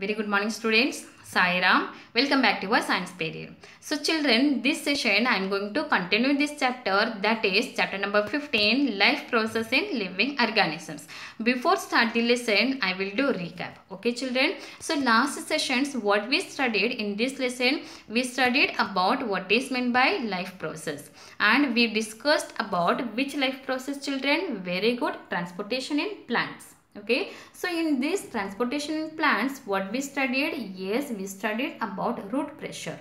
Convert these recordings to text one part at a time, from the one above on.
Very good morning students. Sai Ram. Welcome back to our science period. So children, this session I am going to continue this chapter, that is chapter number 15, life process in living organisms. Before start the lesson, I will do recap. Okay children. So last sessions what we studied in this lesson, we studied about what is meant by life process, and we discussed about which life process children. Very good, transportation in plants. Okay, so in this transportation in plants, what we studied? Yes, we studied about root pressure.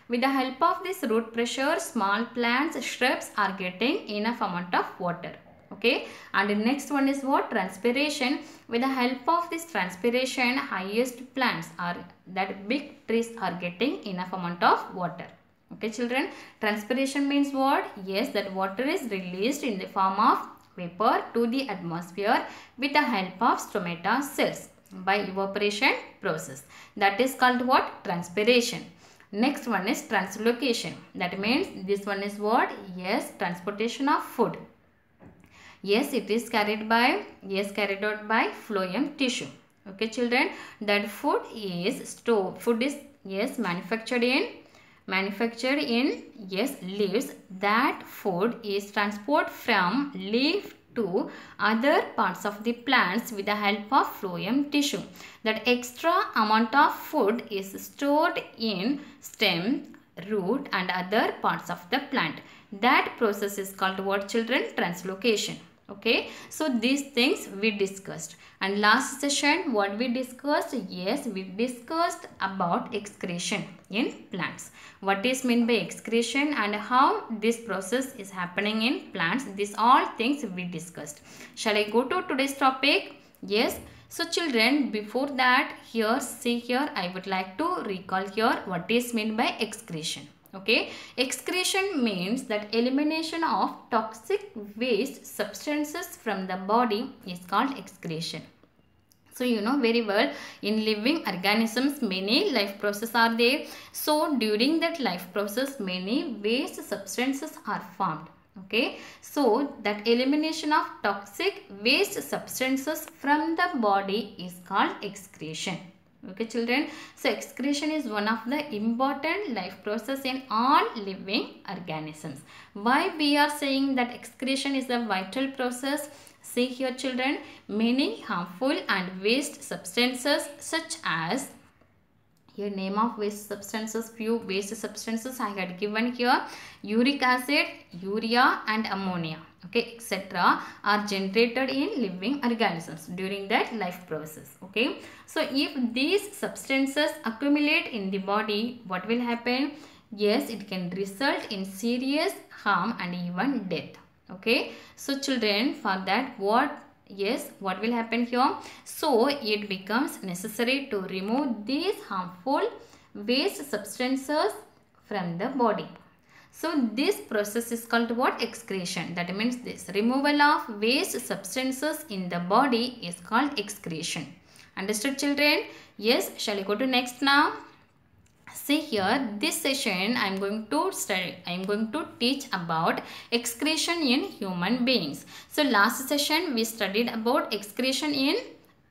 With the help of this root pressure, small plants, shrubs are getting enough amount of water. Okay, and the next one is what? Transpiration. With the help of this transpiration, highest plants are, that big trees are getting enough amount of water. Okay children, transpiration means what? Yes, that water is released in the form of vapor to the atmosphere with the help of stomata cells by evaporation process. That is called what? Transpiration. Next one is translocation. That means this one is what? Yes, transportation of food. Yes, it is carried out by phloem tissue. Okay children, that food is stored. Food is manufactured in leaves. That food is transported from leaf to other parts of the plants with the help of phloem tissue. That extra amount of food is stored in stem, root and other parts of the plant. That process is called what children? Translocation. Okay, so these things we discussed. And last session what we discussed? Yes, we discussed about excretion in plants. What is meant by excretion and how this process is happening in plants. These all things we discussed. Shall I go to today's topic? Yes. So children, before that, I would like to recall here what is meant by excretion. Okay, excretion means that elimination of toxic waste substances from the body is called excretion. So you know very well, in living organisms many life processes are there. So during that life process many waste substances are formed. Okay, so that elimination of toxic waste substances from the body is called excretion. Okay children, so excretion is one of the important life process in all living organisms. Why we are saying that excretion is a vital process? See here children, many harmful and waste substances such as, here name of waste substances, few waste substances I had given here, uric acid, urea and ammonia, okay, etc. are generated in living organisms during that life process. Okay, so if these substances accumulate in the body, what will happen? Yes, it can result in serious harm and even death. Okay, so children, for that what will happen here? So it becomes necessary to remove these harmful waste substances from the body. So this process is called what? Excretion. That means this removal of waste substances in the body is called excretion. Understood children? Yes, shall we go to next now? See here, this session I am going to teach about excretion in human beings. So last session we studied about excretion in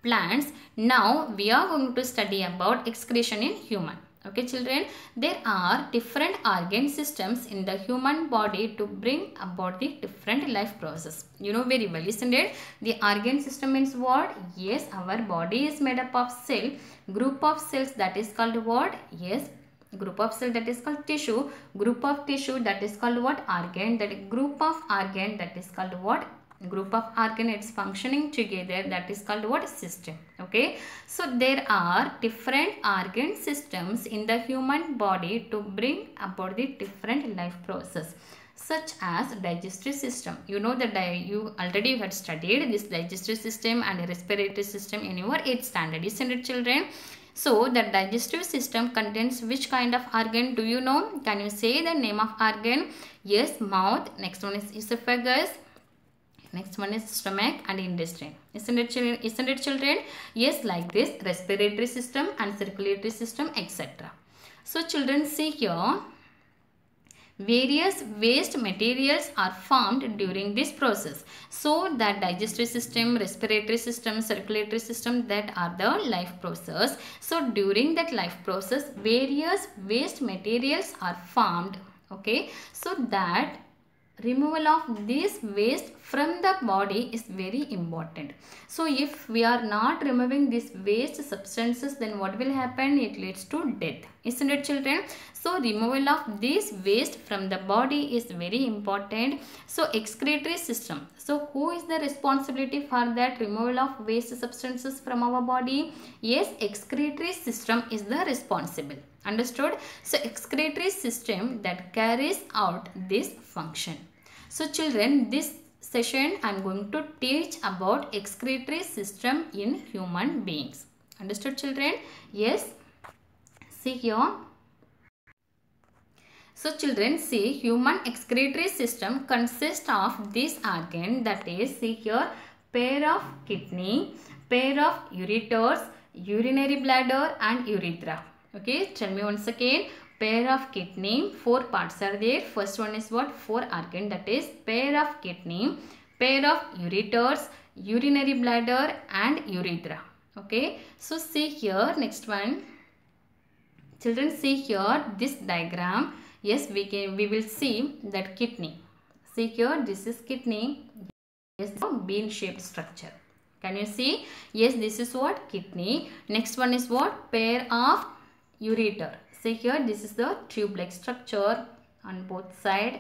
plants. Now we are going to study about excretion in human. Okay children, there are different organ systems in the human body to bring about the different life process. You know very well, isn't it? The organ system means what? Yes, our body is made up of cell, group of cells, that is called what? Yes, group of cell, that is called tissue, group of tissue, that is called what? Organ, that group of organ, that is called what? Group of organ, it's functioning together, that is called what? System. Okay, so there are different organ systems in the human body to bring about the different life process, such as digestive system. You know that you already had studied this digestive system and respiratory system in your 8th standard, isn't it children? So the digestive system contains which kind of organ? Do you know? Can you say the name of organ? Yes, mouth. Next one is esophagus. Next one is stomach and intestine. Isn't it children? Yes, like this, respiratory system and circulatory system, etc. So children, see here, Various waste materials are formed during this process. So that digestive system, respiratory system, circulatory system, that are the life process. So during that life process, various waste materials are formed. Okay, so that removal of this waste from the body is very important. So if we are not removing these waste substances, then what will happen? It leads to death, isn't it, children? So removal of this waste from the body is very important. So excretory system, so who is the responsibility for that removal of waste substances from our body? Yes, excretory system is the responsible. Understood? So excretory system that carries out this function. So children, this session I am going to teach about excretory system in human beings. Understood, children? Yes. See here. So children, see, human excretory system consists of this organ, that is, see here, pair of kidney, pair of ureters, urinary bladder and urethra. Okay, tell me once again. Pair of kidney, 4 parts are there. First one is what? 4 organ, that is pair of kidney, pair of ureters, urinary bladder and urethra. Okay, so see here, next one. Children, see here this diagram. Yes, we will see that kidney. See here, this is kidney. Yes, bean shaped structure. Can you see? Yes, this is what? Kidney. Next one is what? Pair of ureter. See here, this is the tube-like structure on both sides.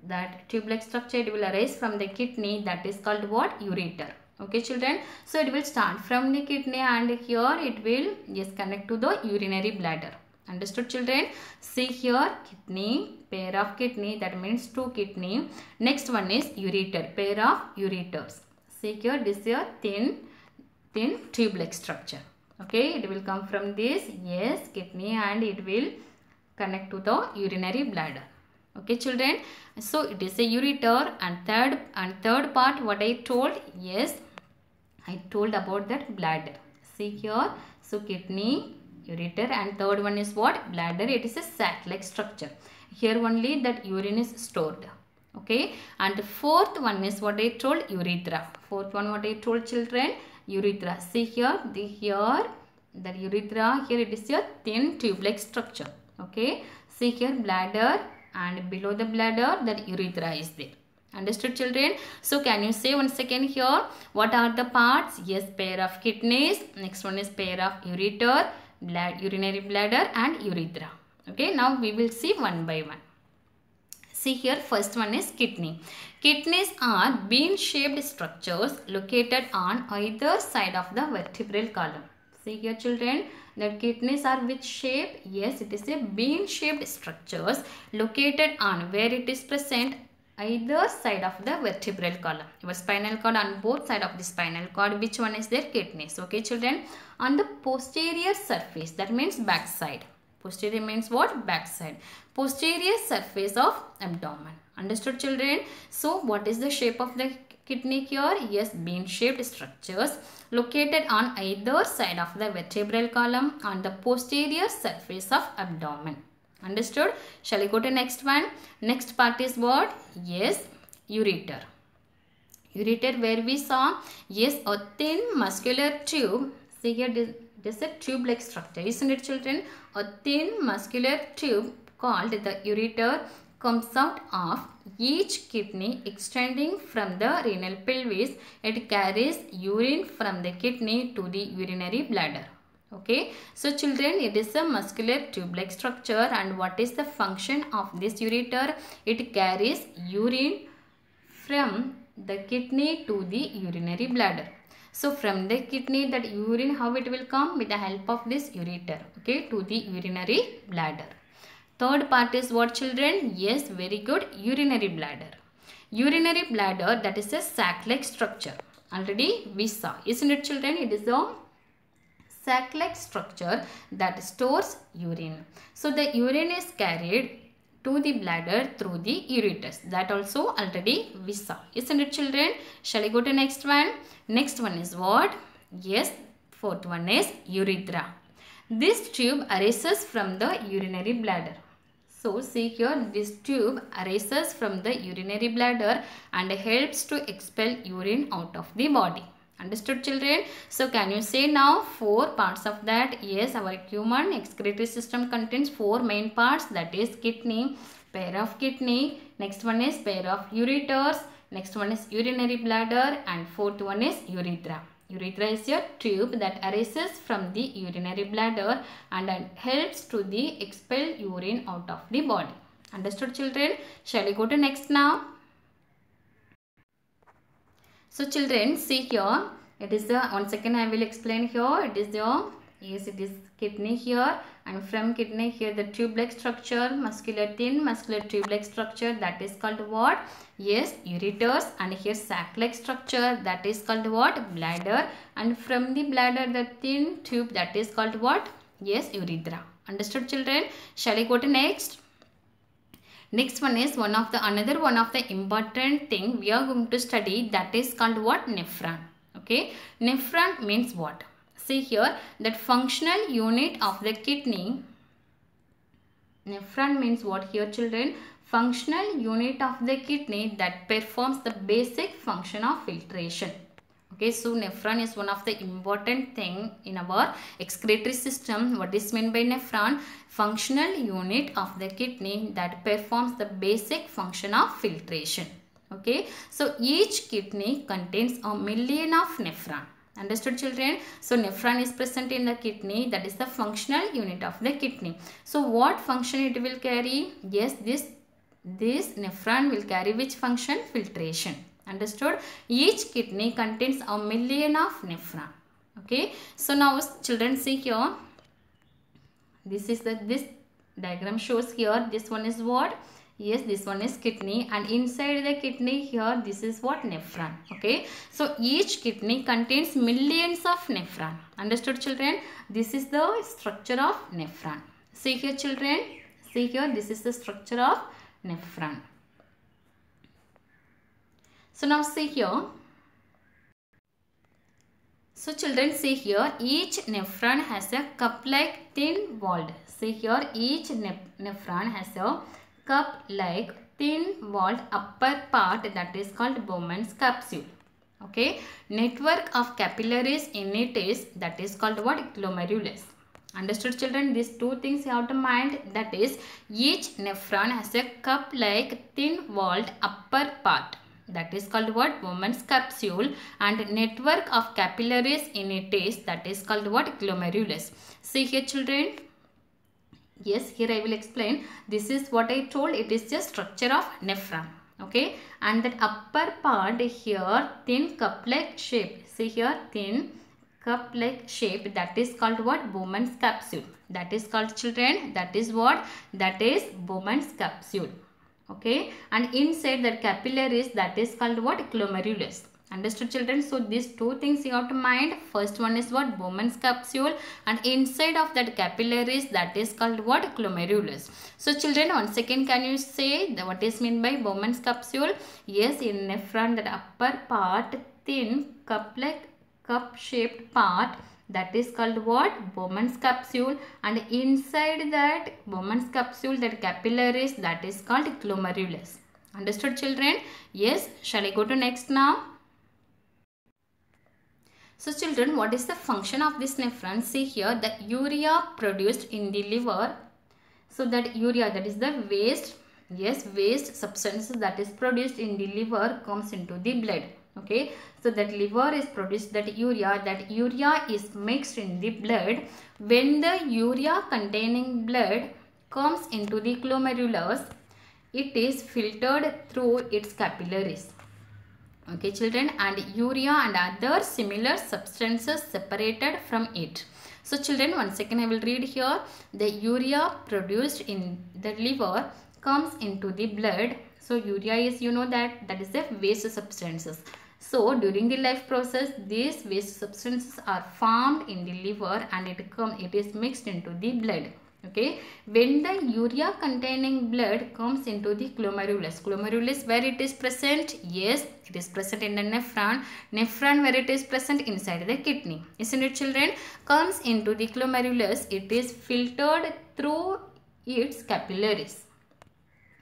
That tube-like structure, it will arise from the kidney, that is called what? Ureter. Okay, children. So it will start from the kidney and here it will, yes, connect to the urinary bladder. Understood, children? See here, kidney, pair of kidney, that means 2 kidney. Next one is ureter, pair of ureters. See here, this is a thin tube-like structure. Okay, it will come from this, yes, kidney, and it will connect to the urinary bladder. Okay, children. So it is a ureter, and third part, what I told, yes, I told about that bladder. See here, so kidney, ureter, and third one is what? Bladder. It is a sac-like structure. Here only that urine is stored. Okay, and the fourth one is what I told? Urethra. Fourth one, what I told, children? Urethra. See here, the urethra, here it is a thin tube-like structure. Okay, see here, bladder, and below the bladder that urethra is there. Understood, children? So can you say once again here, what are the parts? Yes, pair of kidneys. Next one is pair of ureter, urinary bladder and urethra. Okay, now we will see one by one. See here, first one is kidney. Kidneys are bean-shaped structures located on either side of the vertebral column. See here, children, the kidneys are which shape? Yes, it is a bean-shaped structures located on where it is present either side of the vertebral column. Your spinal cord, on both sides of the spinal cord, which one is there? Kidneys. Okay, children, on the posterior surface, that means back side. Posterior means what? Backside. Posterior surface of abdomen. Understood, children? So what is the shape of the kidney here? Yes, bean-shaped structures located on either side of the vertebral column on the posterior surface of abdomen. Understood? Shall we go to next one? Next part is what? Yes, ureter. Ureter, where we saw, yes, a thin muscular tube. See here, this is a tube-like structure, isn't it, children? A thin muscular tube called the ureter comes out of each kidney extending from the renal pelvis. It carries urine from the kidney to the urinary bladder. Okay, so children, it is a muscular tube-like structure, and what is the function of this ureter? It carries urine from the kidney to the urinary bladder. So from the kidney, that urine, how it will come? With the help of this ureter, okay, to the urinary bladder. Third part is what, children? Yes, very good, urinary bladder. Urinary bladder, that is a sac-like structure. Already we saw, isn't it, children? It is a sac-like structure that stores urine. So the urine is carried to the bladder through the ureters. That also already we saw, isn't it, children? Shall we go to next one? Next one is what? Yes, fourth one is urethra. This tube arises from the urinary bladder. So see here, this tube arises from the urinary bladder and helps to expel urine out of the body. Understood, children? So can you say now 4 parts of that? Yes, our human excretory system contains 4 main parts, that is kidney, pair of kidney, next one is pair of ureters, next one is urinary bladder, and fourth one is urethra. Urethra is a tube that arises from the urinary bladder and helps to the expel urine out of the body. Understood, children? Shall we go to next now? So children, see here, it is the, once again I will explain here, it is the, yes, it is kidney here, and from kidney here the tube-like structure, thin muscular tube-like structure, that is called what? Yes, ureters, and here sac-like structure, that is called what? Bladder, and from the bladder the thin tube, that is called what? Yes, urethra. Understood, children? Shall I go to next? Next one is another one of the important thing we are going to study, that is called what? Nephron. Okay, nephron means what? See here, that functional unit of the kidney. Nephron means what here, children? Functional unit of the kidney that performs the basic function of filtration. Okay, so nephron is one of the important thing in our excretory system. What is meant by nephron? Functional unit of the kidney that performs the basic function of filtration. Okay, so each kidney contains a million of nephron. Understood, children? So nephron is present in the kidney, that is the functional unit of the kidney. So what function it will carry? Yes, this nephron will carry which function? Filtration. Understood? Each kidney contains a million of nephron. Okay, so now children, see here, this diagram shows here, this one is what? Yes, this one is kidney, and inside the kidney here, this is what? Nephron. Okay, so each kidney contains millions of nephron. Understood, children? This is the structure of nephron. See here, children, see here, this is the structure of nephron. So now see here. So children, see here, each nephron has a cup-like thin walled. See here, each nephron has a cup-like thin walled upper part, that is called Bowman's capsule. Okay, network of capillaries in it is, that is called what? Glomerulus. Understood, children? These two things you have to mind, that is each nephron has a cup-like thin walled upper part, that is called what? Bowman's capsule, and network of capillaries in it is, that is called what? Glomerulus. See here, children. Yes, here I will explain. This is what I told, it is just structure of nephron. Okay, and that upper part here, thin cup-like shape. See here, thin cup-like shape, that is called what? Bowman's capsule. That is called, children, that is what? That is Bowman's capsule. Okay, and inside that capillaries, that is called what? Glomerulus. Understood, children? So these two things you have to mind. First one is what? Bowman's capsule, and inside of that capillaries, that is called what? Glomerulus. So children, once again, can you say what is meant by Bowman's capsule? Yes, in nephron, that upper part, thin cup-like cup-shaped part, that is called what? Bowman's capsule, and inside that Bowman's capsule, that capillaries, that is called glomerulus. Understood, children? Yes, shall I go to next now? So children, what is the function of this nephron? See here, the urea produced in the liver. So that urea, that is the waste, yes, waste substances that is produced in the liver comes into the blood. Okay, so that liver is produced that urea is mixed in the blood. When the urea containing blood comes into the glomerulus, it is filtered through its capillaries. Okay, children, and urea and other similar substances separated from it. So children, once again I will read here. The urea produced in the liver comes into the blood. So urea is, you know, that is the waste substances. So during the life process, these waste substances are formed in the liver and it is mixed into the blood. Okay, when the urea containing blood comes into the glomerulus, where it is present? Yes, it is present in the nephron. Nephron, where it is present? Inside the kidney. Isn't it, children? Comes into the glomerulus, it is filtered through its capillaries.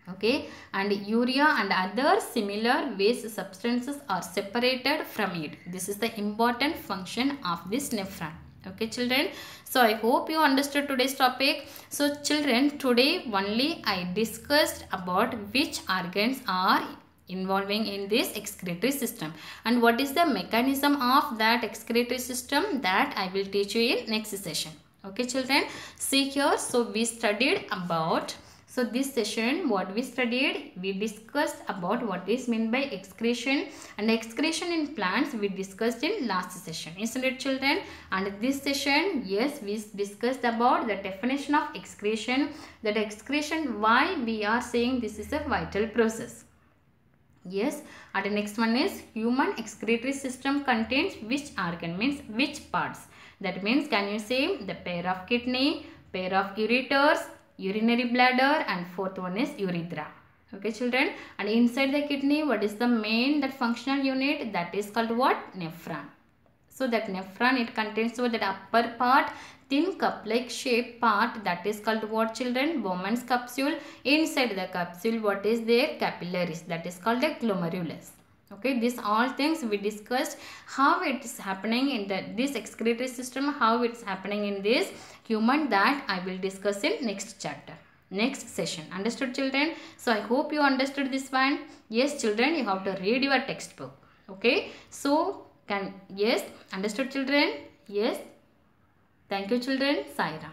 Okay, and urea and other similar waste substances are separated from it. This is the important function of this nephron. Okay children, so I hope you understood today's topic. So children, today only I discussed about which organs are involving in this excretory system and what is the mechanism of that excretory system, that I will teach you in next session. Okay children, see here, so we studied about, so this session what we studied, we discussed about what is meant by excretion, and excretion in plants we discussed in last session, isn't it children? And this session, yes, we discussed about the definition of excretion, that excretion, why we are saying this is a vital process. Yes, and the next one is human excretory system contains which organ, means which parts. That means, can you say the pair of kidney, pair of ureters, urinary bladder, and fourth one is urethra. Okay children, and inside the kidney what is the main that functional unit, that is called what? Nephron. So that nephron, it contains so that upper part, thin cup like shape part, that is called what children? Bowman's capsule. Inside the capsule what is there? Capillaries, that is called a glomerulus. Okay, these all things we discussed, how it is happening in this excretory system, how it's happening in this human, that I will discuss in next chapter, next session. Understood children? So I hope you understood this one. Yes children, you have to read your textbook. Okay, so yes, understood children? Yes, thank you children. Sai Ram.